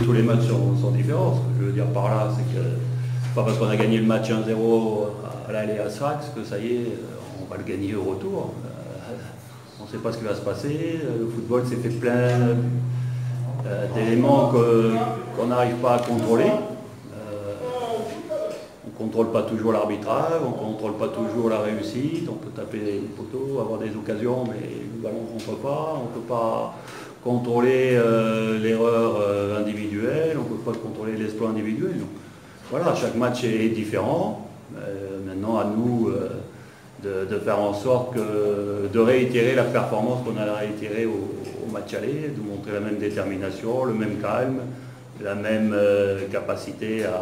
tous les matchs sont différents. Ce que je veux dire par là, c'est que pas parce qu'on a gagné le match 1-0 à l'aller à Sfax que ça y est, on va le gagner au retour. On ne sait pas ce qui va se passer. Le football s'est fait plein d'éléments qu'on n'arrive pas à contrôler. On ne contrôle pas toujours l'arbitrage, on ne contrôle pas toujours la réussite, on peut taper les poteaux, avoir des occasions, mais le ballon ne rentre pas, on ne peut pas contrôler l'erreur individuelle, on ne peut pas contrôler l'exploit individuel. Donc, voilà, chaque match est différent. Maintenant, à nous de faire en sorte de réitérer la performance qu'on a réitérée au match aller, de montrer la même détermination, le même calme, la même capacité à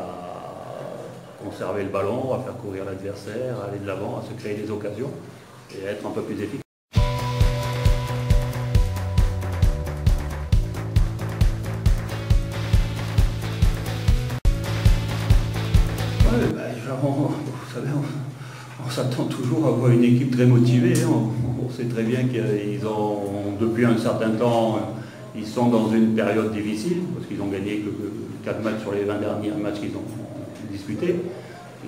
conserver le ballon, à faire courir l'adversaire, à aller de l'avant, à se créer des occasions et à être un peu plus efficace. Ouais, vous savez, on s'attend toujours à voir une équipe très motivée. On sait très bien qu'ils ont, depuis un certain temps, ils sont dans une période difficile, parce qu'ils ont gagné que 4 matchs sur les 20 derniers matchs qu'ils ont disputés.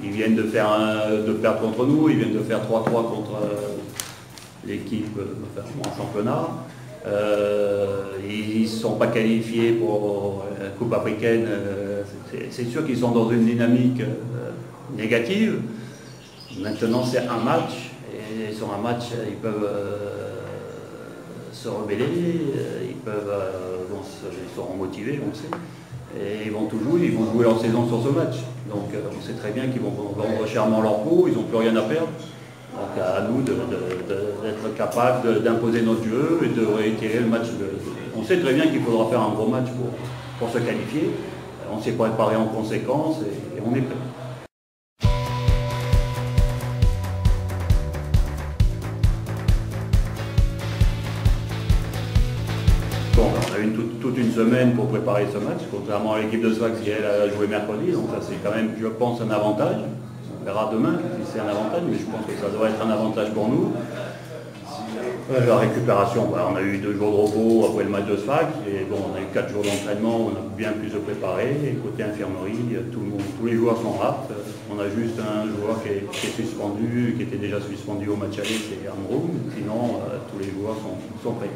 Ils viennent de perdre contre nous, ils viennent de faire 3-3 contre l'équipe en championnat. Ils ne sont pas qualifiés pour la Coupe africaine. C'est sûr qu'ils sont dans une dynamique négative. Maintenant, c'est un match, et sur un match, ils peuvent se rebeller, ils seront motivés, on le sait, et ils vont jouer leur saison sur ce match. Donc on sait très bien qu'ils vont vendre chèrement leur peau, ils n'ont plus rien à perdre. Donc à nous d'être capables d'imposer notre jeu et de réitérer le match. On sait très bien qu'il faudra faire un gros match pour se qualifier. On s'est préparé en conséquence et on est prêt. Bon, on a eu toute une semaine pour préparer ce match, contrairement à l'équipe de Sfax qui elle a joué mercredi, donc ça c'est quand même, je pense, un avantage. On verra demain si c'est un avantage, mais je pense que ça doit être un avantage pour nous. La récupération, on a eu 2 jours de repos après le match de Sfax, et bon, on a eu 4 jours d'entraînement, on a bien pu se préparer, et côté infirmerie, tous les joueurs sont aptes. On a juste un joueur qui est suspendu, qui était déjà suspendu au match aller, c'est Amroum, sinon tous les joueurs sont prêts.